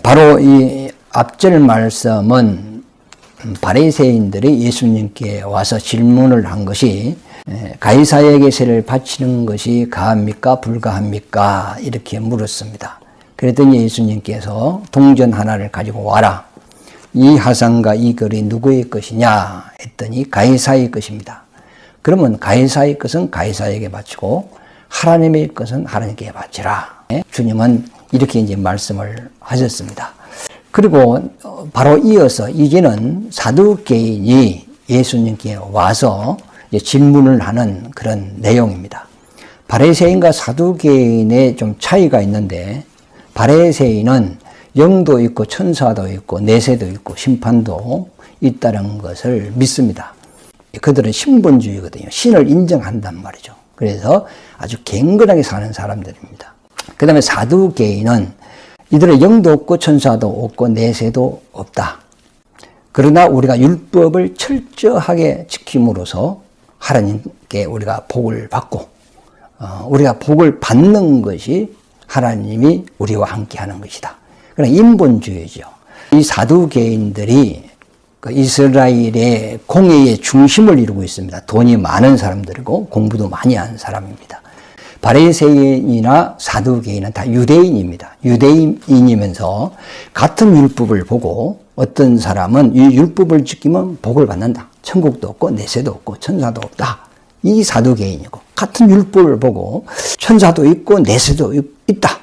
바로 이 앞절 말씀은 바리새인들이 예수님께 와서 질문을 한 것이 가이사에게 세를 바치는 것이 가합니까 불가합니까 이렇게 물었습니다. 그랬더니 예수님께서 동전 하나를 가지고 와라. 이 화상과 이 글이 누구의 것이냐 했더니 가이사의 것입니다. 그러면 가이사의 것은 가이사에게 바치고 하나님의 것은 하나님께 바치라. 주님은 이렇게 이제 말씀을 하셨습니다. 그리고 바로 이어서 이제는 사두개인이 예수님께 와서 질문을 하는 그런 내용입니다. 바리새인과 사두개인의 좀 차이가 있는데, 바리새인은 영도 있고 천사도 있고 내세도 있고 심판도 있다는 것을 믿습니다. 그들은 신본주의거든요. 신을 인정한단 말이죠. 그래서 아주 갱건하게 사는 사람들입니다. 그 다음에 사두개인은 이들의 영도 없고 천사도 없고 내세도 없다. 그러나 우리가 율법을 철저하게 지킴으로써 하나님께 우리가 복을 받고 우리가 복을 받는 것이 하나님이 우리와 함께하는 것이다. 그러나 인본주의죠. 이 사두개인들이 이스라엘의 공예의 중심을 이루고 있습니다. 돈이 많은 사람들이고 공부도 많이 한 사람입니다. 바리새인이나 사두개인은 다 유대인입니다. 유대인이면서 같은 율법을 보고 어떤 사람은 이 율법을 지키면 복을 받는다. 천국도 없고 내세도 없고 천사도 없다. 이 사두개인이고, 같은 율법을 보고 천사도 있고 내세도 있다.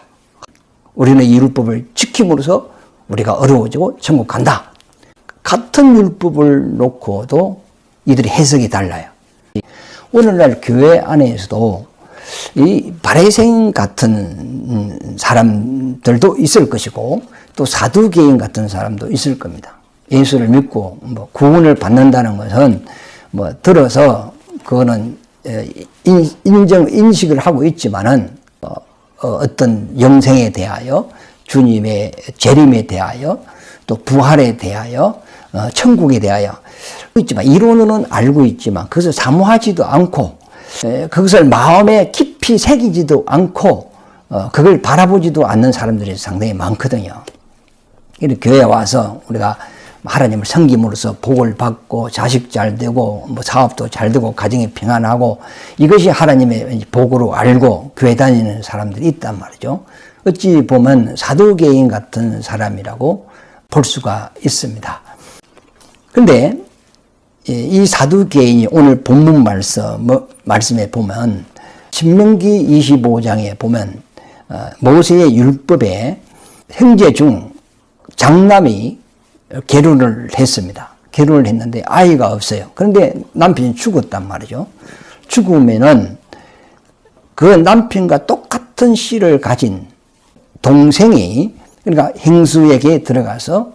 우리는 이 율법을 지킴으로써 우리가 어려워지고 천국 간다. 같은 율법을 놓고도 이들의 해석이 달라요. 오늘날 교회 안에서도 이 바리새인 같은 사람들도 있을 것이고 또 사두개인 같은 사람도 있을 겁니다. 예수를 믿고 구원을 받는다는 것은 들어서 그거는 인식을 하고 있지만은 어떤 영생에 대하여, 주님의 재림에 대하여, 또 부활에 대하여, 천국에 대하여 있지만, 이론으로는 알고 있지만 그것을 사모하지도 않고 그것을 마음에 깊이 새기지도 않고 그걸 바라보지도 않는 사람들이 상당히 많거든요. 교회에 와서 우리가 하나님을 섬김으로써 복을 받고 자식 잘 되고 사업도 잘 되고 가정이 평안하고 이것이 하나님의 복으로 알고 교회 다니는 사람들이 있단 말이죠. 어찌 보면 사두개인 같은 사람이라고 볼 수가 있습니다. 그런데 이 사두개인이 오늘 본문 말씀에 보면 신명기 25장에 보면 모세의 율법에 형제 중 장남이 결혼을 했습니다. 결혼을 했는데 아이가 없어요. 그런데 남편이 죽었단 말이죠. 죽으면은 그 남편과 똑같은 씨를 가진 동생이, 그러니까 행수에게 들어가서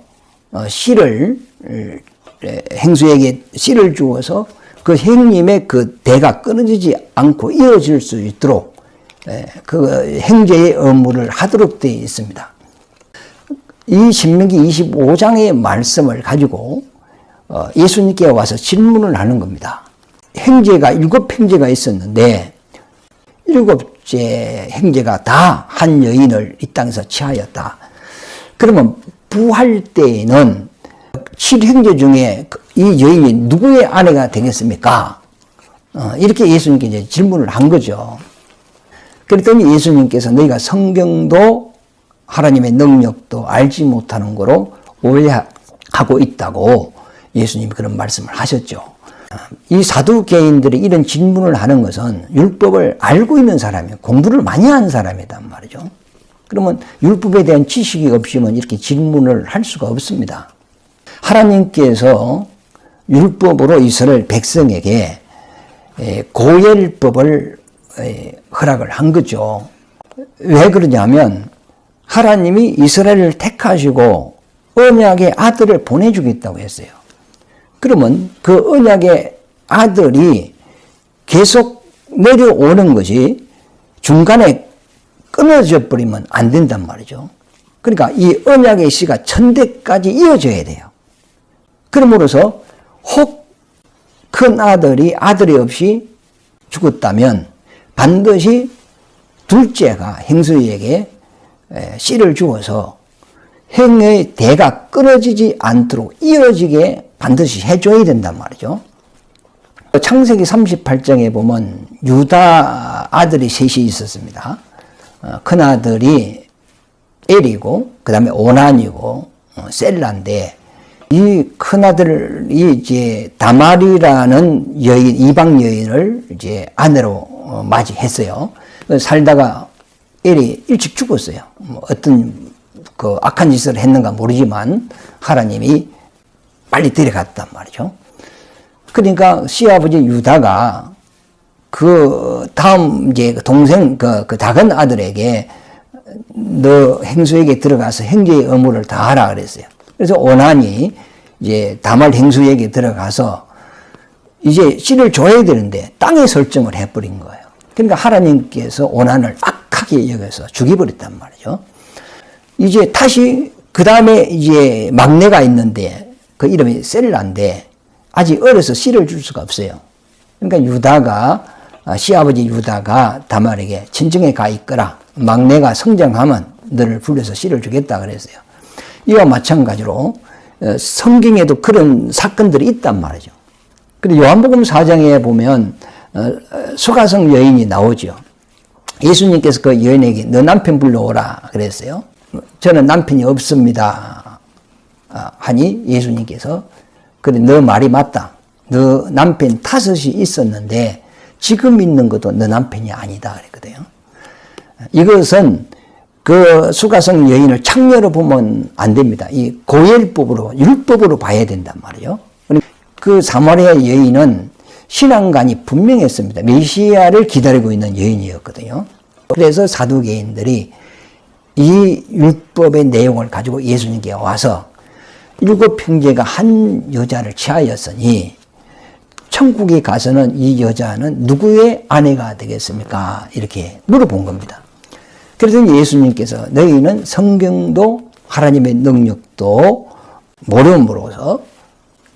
행수에게 씨를 주어서 그 형님의 그 대가 끊어지지 않고 이어질 수 있도록 그 형제의 업무를 하도록 되어 있습니다. 이 신명기 25장의 말씀을 가지고 예수님께 와서 질문을 하는 겁니다. 형제가 7형제가 있었는데 7째 형제가 다 한 여인을 이 땅에서 취하였다. 그러면 부활 때에는 7형제 중에 이 여인이 누구의 아내가 되겠습니까? 이렇게 예수님께 이제 질문을 한 거죠. 그랬더니 예수님께서 너희가 성경도 하나님의 능력도 알지 못하는 거로 오해하고 있다고 예수님이 그런 말씀을 하셨죠. 이 사두개인들이 이런 질문을 하는 것은 율법을 알고 있는 사람이에요. 공부를 많이 한 사람이란 말이죠. 그러면 율법에 대한 지식이 없으면 이렇게 질문을 할 수가 없습니다. 하나님께서 율법으로 이스라엘 백성에게 고엘법을 허락을 한 거죠. 왜 그러냐면 하나님이 이스라엘을 택하시고 언약의 아들을 보내주겠다고 했어요. 그러면 그 언약의 아들이 계속 내려오는 것이 중간에 끊어져 버리면 안 된단 말이죠. 그러니까 이 언약의 씨가 천대까지 이어져야 돼요. 그러므로서 혹 큰 아들이 없이 죽었다면 반드시 둘째가 행수에게 씨를 주어서 행의 대가 끊어지지 않도록 이어지게 반드시 해줘야 된단 말이죠. 창세기 38장에 보면 유다 아들이 셋이 있었습니다. 큰아들이 엘이고 그 다음에 오난이고 셀라인데, 이 큰아들이 이제 다말이라는 여인, 이방 여인을 이제 아내로 맞이했어요. 살다가 엘이 일찍 죽었어요. 어떤 그 악한 짓을 했는가 모르지만 하나님이 빨리 데려갔단 말이죠. 그러니까 시아버지 유다가 그 다음 이제 동생 그 작은 아들에게 너 행수에게 들어가서 형제의 의무를 다하라 그랬어요. 그래서 오난이 이제 다말 행수에게 들어가서 이제 씨를 줘야 되는데 땅에 설정을 해버린 거예요. 그러니까 하나님께서 오난을 악하게 여겨서 죽여버렸단 말이죠. 이제 다시 그 다음에 이제 막내가 있는데 그 이름이 셀라인데 아직 어려서 씨를 줄 수가 없어요. 그러니까 유다가 시아버지 유다가 다말에게 친정에 가 있거라. 막내가 성장하면 너를 불러서 씨를 주겠다 그랬어요. 이와 마찬가지로 성경에도 그런 사건들이 있단 말이죠. 그리고 요한복음 4장에 보면 수가성 여인이 나오죠. 예수님께서 그 여인에게 너 남편 불러오라 그랬어요. 저는 남편이 없습니다 하니 예수님께서 그래 너 말이 맞다. 너 남편 5이 있었는데 지금 있는 것도 너 남편이 아니다 그랬거든요. 이것은 그 수가성 여인을 창녀로 보면 안 됩니다. 이 고엘법으로 율법으로 봐야 된단 말이에요. 그 사마리아 여인은 신앙관이 분명했습니다. 메시아를 기다리고 있는 여인이었거든요. 그래서 사두개인들이 이 율법의 내용을 가지고 예수님께 와서 7 형제가 한 여자를 취하였으니 천국에 가서는 이 여자는 누구의 아내가 되겠습니까? 이렇게 물어본 겁니다. 그래서 예수님께서 너희는 성경도 하나님의 능력도 모름으로써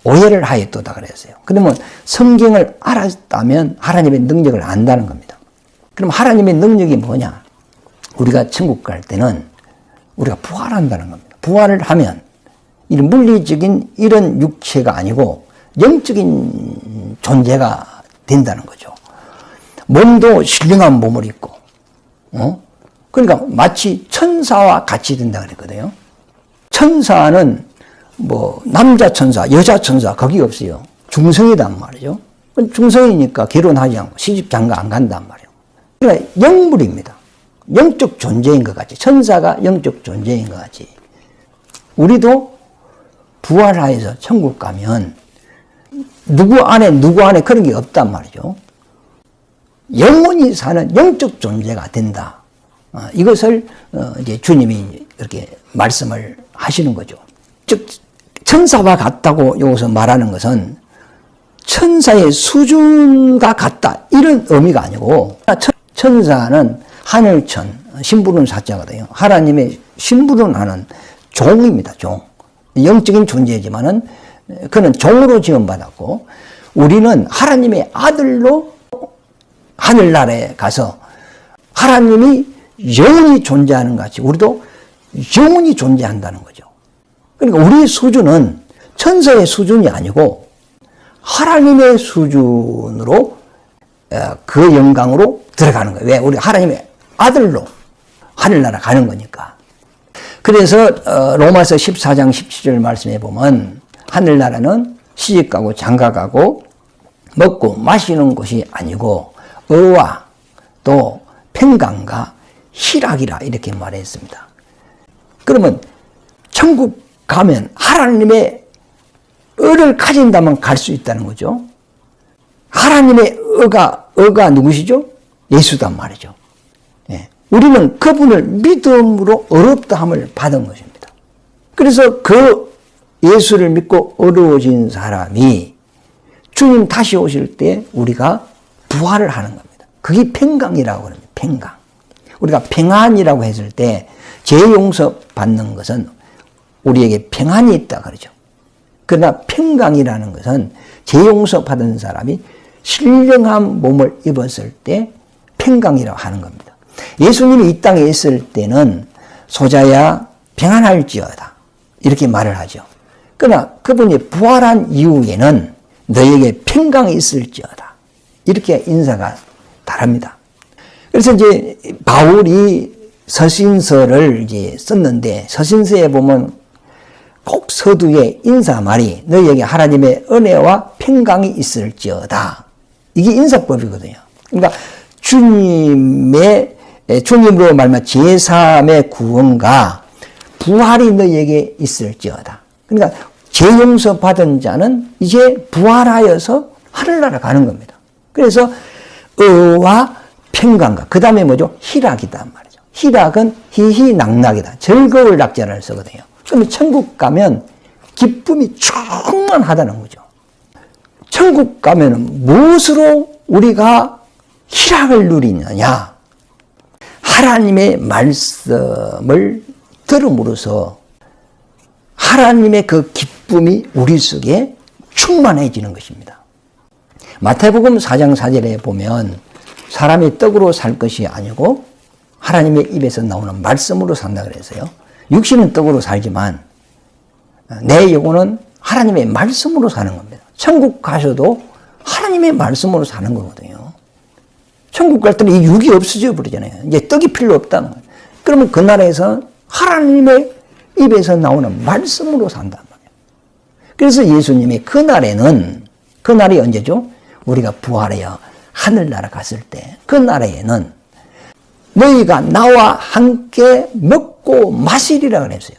오해를 하였도다 그랬어요. 그러면 성경을 알았다면 하나님의 능력을 안다는 겁니다. 그럼 하나님의 능력이 뭐냐? 우리가 천국 갈 때는 우리가 부활한다는 겁니다. 부활을 하면 이런 물리적인 이런 육체가 아니고 영적인 존재가 된다는 거죠. 몸도 신령한 몸을 입고, 그러니까 마치 천사와 같이 된다 그랬거든요. 천사는 뭐 남자 천사, 여자 천사 거기 없어요. 중성이단 말이죠. 중성이니까 결혼하지 않고 시집 장가 안 간단 말이에요. 그러니까 영물입니다. 영적 존재인 것 같이, 천사가 영적 존재인 것 같이 우리도 부활하여서 천국 가면 누구 안에 그런 게 없단 말이죠. 영원히 사는 영적 존재가 된다. 이것을 이제 주님이 이렇게 말씀을 하시는 거죠. 즉 천사와 같다고 여기서 말하는 것은 천사의 수준과 같다 이런 의미가 아니고, 천사는 하늘천 심부름 사자거든요. 하나님의 심부름하는 종입니다. 종. 영적인 존재지만은 그는 종으로 지원받았고, 우리는 하나님의 아들로 하늘나라에 가서 하나님이 영원히 존재하는 것 같이 우리도 영원히 존재한다는 거죠. 그러니까 우리의 수준은 천사의 수준이 아니고 하나님의 수준으로 그 영광으로 들어가는 거예요. 왜? 우리 하나님의 아들로 하늘나라 가는 거니까. 그래서 로마서 14장 17절 말씀해 보면 하늘나라는 시집가고 장가가고 먹고 마시는 곳이 아니고 의와 또 평강과 희락이라 이렇게 말했습니다. 그러면 천국 가면 하나님의 의를 가진다면 갈 수 있다는 거죠. 하나님의 의가 누구시죠? 예수단 말이죠. 예. 우리는 그분을 믿음으로 어렵다함을 받은 것입니다. 그래서 그 예수를 믿고 어려워진 사람이 주님 다시 오실 때 우리가 부활을 하는 겁니다. 그게 평강이라고 합니다. 평강. 우리가 평안이라고 했을 때 죄용서 받는 것은 우리에게 평안이 있다 그러죠. 그러나 평강이라는 것은 죄용서 받은 사람이 신령한 몸을 입었을 때 평강이라고 하는 겁니다. 예수님이 이 땅에 있을 때는 소자야 평안할지어다 이렇게 말을 하죠. 그러나 그분이 부활한 이후에는 너에게 평강이 있을지어다 이렇게 인사가 다릅니다. 그래서 이제 바울이 서신서를 이제 썼는데 서신서에 보면 꼭 서두에 인사말이 너희에게 하나님의 은혜와 평강이 있을지어다. 이게 인사법이거든요. 그러니까 주님으로 말미암아 제3의 구원과 부활이 너희에게 있을지어다. 그러니까 죄 용서 받은 자는 이제 부활하여서 하늘나라 가는 겁니다. 그래서 의와 평강과 그 다음에 뭐죠? 희락이다 말이죠. 희락은 희희낙낙이다. 즐거울 낙자를 쓰거든요. 그러면 천국 가면 기쁨이 충만하다는 거죠. 천국 가면 무엇으로 우리가 희락을 누리느냐? 하나님의 말씀을 들음으로써 하나님의 그 기쁨이 우리 속에 충만해지는 것입니다. 마태복음 4장 4절에 보면 사람이 떡으로 살 것이 아니고 하나님의 입에서 나오는 말씀으로 산다 그래서요. 육신은 떡으로 살지만 내 영혼은 하나님의 말씀으로 사는 겁니다. 천국 가셔도 하나님의 말씀으로 사는 거거든요. 천국 갈 때는 이 육이 없어져 버리잖아요. 이제 떡이 필요 없다는 거예요. 그러면 그 나라에서 하나님의 입에서 나오는 말씀으로 산단 말이에요. 그래서 예수님이 그 날이 언제죠? 우리가 부활하여 하늘나라 갔을 때 그 나라에는 너희가 나와 함께 먹고 마시리라 그랬어요.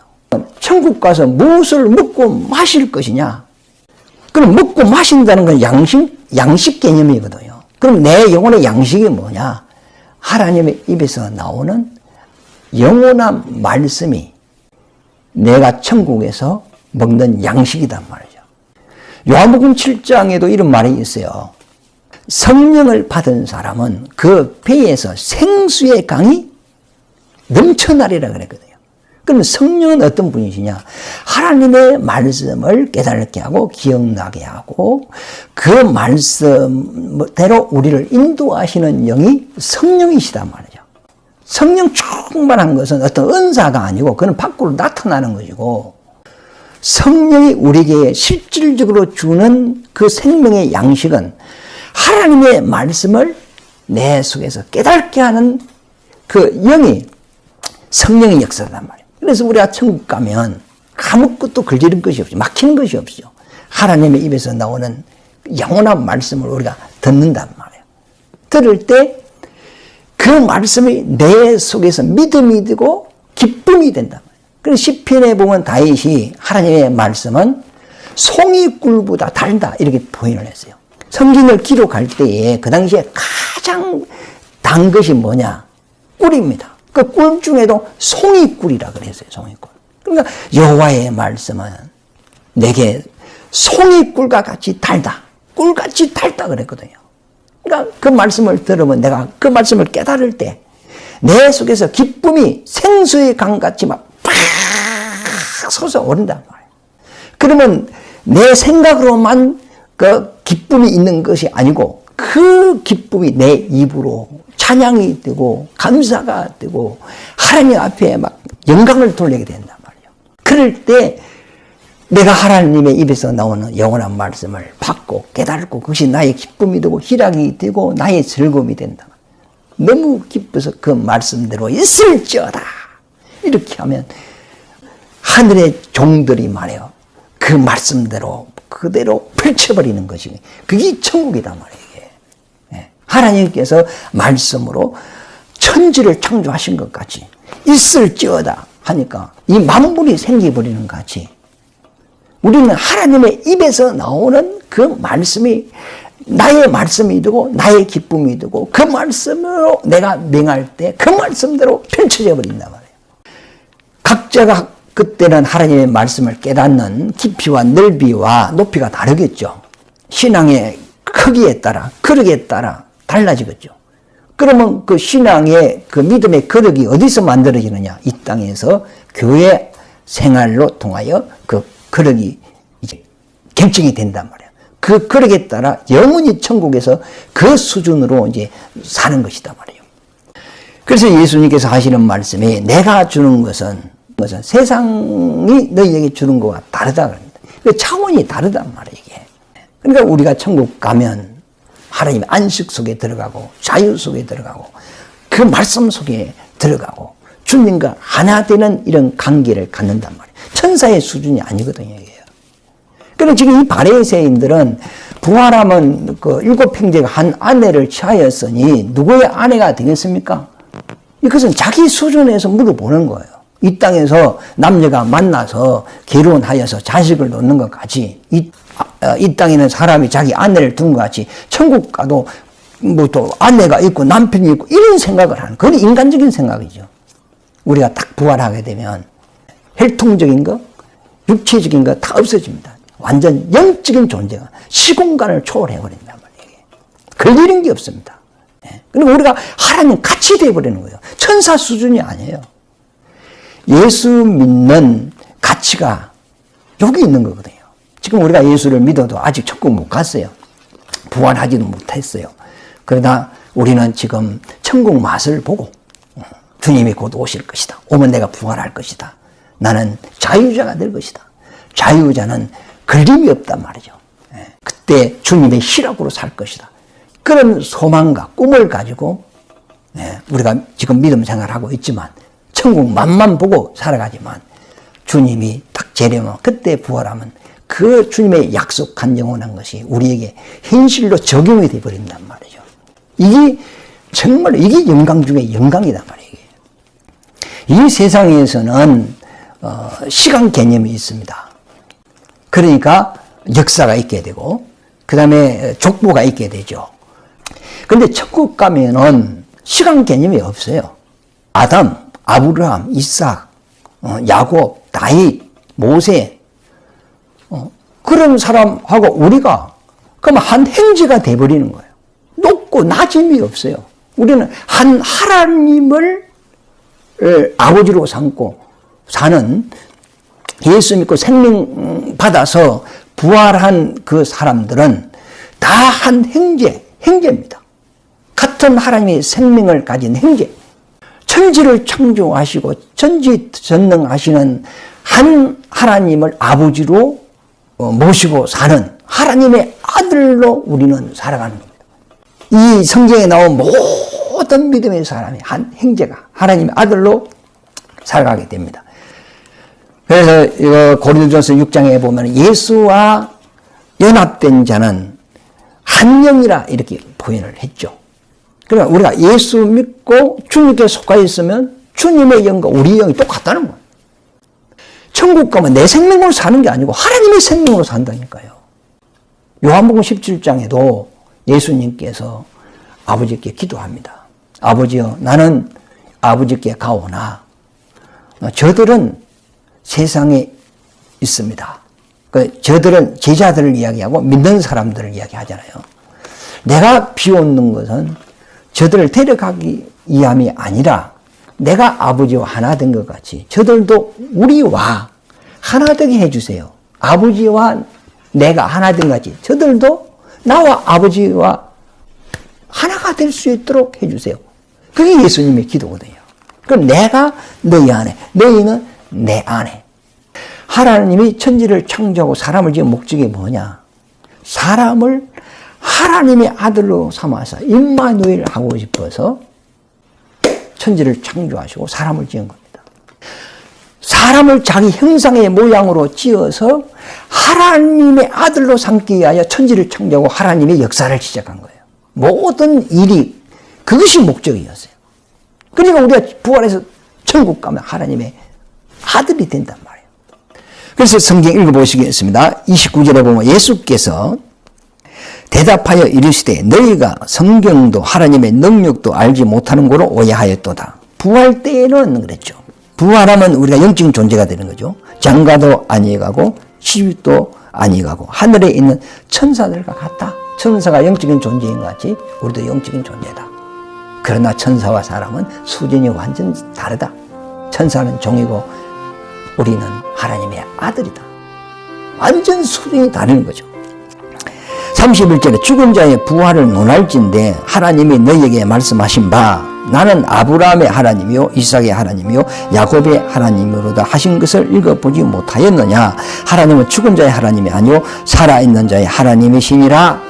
천국 가서 무엇을 먹고 마실 것이냐? 그럼 먹고 마신다는 건 양식 개념이거든요. 그럼 내 영혼의 양식이 뭐냐? 하나님의 입에서 나오는 영원한 말씀이 내가 천국에서 먹는 양식이단 말이죠. 요한복음 7장에도 이런 말이 있어요. 성령을 받은 사람은 그 배에서 생수의 강이 넘쳐나리라 그랬거든요. 그러면 성령은 어떤 분이시냐? 하나님의 말씀을 깨닫게 하고 기억나게 하고 그 말씀대로 우리를 인도하시는 영이 성령이시단 말이죠. 성령 충만한 것은 어떤 은사가 아니고 그건 밖으로 나타나는 것이고 성령이 우리에게 실질적으로 주는 그 생명의 양식은 하나님의 말씀을 내 속에서 깨닫게 하는 그 영이 성령의 역사단 말이에요. 그래서 우리가 천국 가면 아무것도 걸리는 것이 없죠. 막히는 것이 없죠. 하나님의 입에서 나오는 영원한 말씀을 우리가 듣는단 말이에요. 들을 때 그 말씀이 내 속에서 믿음이 되고 기쁨이 된단 말이에요. 그래서 시편에 보면 다윗이 하나님의 말씀은 송이꿀보다 달다 이렇게 포인을 했어요. 성경을 기록할 때에 그 당시에 가장 단 것이 뭐냐? 꿀입니다. 그 꿀 중에도 송이꿀이라 그랬어요. 송이꿀. 그러니까 여호와의 말씀은 내게 송이꿀과 같이 달다. 꿀같이 달다 그랬거든요. 그러니까 그 말씀을 들으면 내가 그 말씀을 깨달을 때 내 속에서 기쁨이 생수의 강같이 막 팍 솟아오른단 말이에요. 그러면 내 생각으로만 그 기쁨이 있는 것이 아니고 그 기쁨이 내 입으로 찬양이 되고 감사가 되고 하나님 앞에 막 영광을 돌리게 된단 말이에요. 그럴 때 내가 하나님의 입에서 나오는 영원한 말씀을 받고 깨닫고 그것이 나의 기쁨이 되고 희락이 되고 나의 즐거움이 된다. 너무 기뻐서 그 말씀대로 있을지어다. 이렇게 하면 하늘의 종들이 말해요. 그 말씀대로 그대로 펼쳐버리는 것이 그게 천국이단 말이에요. 예. 하나님께서 말씀으로 천지를 창조하신 것 같이 있을지어다 하니까 이 만물이 생겨버리는 것 같이 우리는 하나님의 입에서 나오는 그 말씀이 나의 말씀이 되고 나의 기쁨이 되고 그 말씀으로 내가 명할 때 그 말씀대로 펼쳐져 버린단 말이에요. 각자가 그때는 하나님의 말씀을 깨닫는 깊이와 넓이와 높이가 다르겠죠. 신앙의 크기에 따라 그릇에 따라 달라지겠죠. 그러면 그 신앙의 그 믿음의 그릇이 어디서 만들어지느냐? 이 땅에서 교회 생활로 통하여 그 그릇이 이제 결정이 된단 말이에요. 그러기에 따라 영원히 천국에서 그 수준으로 이제 사는 것이다 말이에요. 그래서 예수님께서 하시는 말씀이 내가 주는 것은 세상이 너희에게 주는 것과 다르다 그럽니다. 그 차원이 다르단 말이에요, 이게. 그러니까 우리가 천국 가면 하나님의 안식 속에 들어가고 자유 속에 들어가고 그 말씀 속에 들어가고 주님과 하나 되는 이런 관계를 갖는단 말이에요. 천사의 수준이 아니거든요, 이게. 그럼 지금 이 바리새인들은 부활하면 그 일곱 형제가 한 아내를 취하였으니 누구의 아내가 되겠습니까? 이것은 자기 수준에서 물어보는 거예요. 이 땅에서 남녀가 만나서 결혼하여서 자식을 놓는 것 같이 이 땅에는 사람이 자기 아내를 둔 것 같이 천국 가도 뭐 또 아내가 있고 남편이 있고 이런 생각을 하는 그건 인간적인 생각이죠. 우리가 딱 부활하게 되면 혈통적인 거, 육체적인 거 다 없어집니다. 완전 영적인 존재가 시공간을 초월해버린단 말이에요. 걸리는 게 없습니다. 그리고 우리가 하나님 같이 돼버리는 거예요. 천사 수준이 아니에요. 예수 믿는 가치가 여기 있는 거거든요. 지금 우리가 예수를 믿어도 아직 천국 못 갔어요. 부활하지도 못했어요. 그러나 우리는 지금 천국 맛을 보고 주님이 곧 오실 것이다. 오면 내가 부활할 것이다. 나는 자유자가 될 것이다. 자유자는 걸림이 없단 말이죠. 그때 주님의 희락으로 살 것이다. 그런 소망과 꿈을 가지고 우리가 지금 믿음 생활하고 있지만 천국 맛만 보고 살아가지만 주님이 딱 재림하면 그때 부활하면 그 주님의 약속한 영원한 것이 우리에게 현실로 적용이 되어버린단 말이죠. 이게 정말 이게 영광 중에 영광이단 말이에요. 이 세상에서는 시간 개념이 있습니다. 그러니까 역사가 있게 되고 그 다음에 족보가 있게 되죠. 근데 천국 가면은 시간 개념이 없어요. 아담, 아브라함, 이삭, 야곱, 다윗, 모세 그런 사람하고 우리가 그러면 한 행지가 돼버리는 거예요. 높고 낮음이 없어요. 우리는 한 하나님을 아버지로 삼고 사는 예수 믿고 생명 받아서 부활한 그 사람들은 다 한 형제입니다. 같은 하나님의 생명을 가진 형제. 천지를 창조하시고 전지전능하시는 한 하나님을 아버지로 모시고 사는 하나님의 아들로 우리는 살아가는 겁니다. 이 성경에 나온 모든 믿음의 사람이 한 형제가 하나님의 아들로 살아가게 됩니다. 그래서 고린도전서 6장에 보면 예수와 연합된 자는 한 영이라 이렇게 표현을 했죠. 그러니까 우리가 예수 믿고 주님께 속하여 있으면 주님의 영과 우리의 영이 똑같다는 거예요. 천국 가면 내 생명으로 사는 게 아니고 하나님의 생명으로 산다니까요. 요한복음 17장에도 예수님께서 아버지께 기도합니다. 아버지여, 나는 아버지께 가오나 저들은 세상에 있습니다. 저들은 제자들을 이야기하고 믿는 사람들을 이야기하잖아요. 내가 비웃는 것은 저들을 데려가기 위함이 아니라 내가 아버지와 하나 된 것 같이 저들도 우리와 하나 되게 해주세요. 아버지와 내가 하나 된 것 같이 저들도 나와 아버지와 하나가 될 수 있도록 해주세요. 그게 예수님의 기도거든요. 그럼 내가 너희 안에, 너희는 내 안에. 하나님이 천지를 창조하고 사람을 지은 목적이 뭐냐? 사람을 하나님의 아들로 삼아서 임마누엘 하고 싶어서 천지를 창조하시고 사람을 지은 겁니다. 사람을 자기 형상의 모양으로 지어서 하나님의 아들로 삼기 위하여 천지를 창조하고 하나님의 역사를 시작한 거예요. 모든 일이 그것이 목적이었어요. 그러니까 우리가 부활해서 천국 가면 하나님의 아들이 된단 말이에요. 그래서 성경 읽어보시겠습니다. 29절에 보면 예수께서 대답하여 이르시되 너희가 성경도 하나님의 능력도 알지 못하는 거로 오해하였도다. 부활 때에는 그랬죠. 부활하면 우리가 영적인 존재가 되는 거죠. 장가도 아니가고 시집도 아니가고 하늘에 있는 천사들과 같다. 천사가 영적인 존재인 것 같이 우리도 영적인 존재다. 그러나 천사와 사람은 수준이 완전 다르다. 천사는 종이고 우리는 하나님의 아들이다. 완전 수준이 다른 거죠. 31절에 죽은 자의 부활을 논할진대 하나님이 너희에게 말씀하신 바 나는 아브라함의 하나님이요 이삭의 하나님이요 야곱의 하나님으로다 하신 것을 읽어보지 못하였느냐. 하나님은 죽은 자의 하나님이 아니요 살아있는 자의 하나님이시니라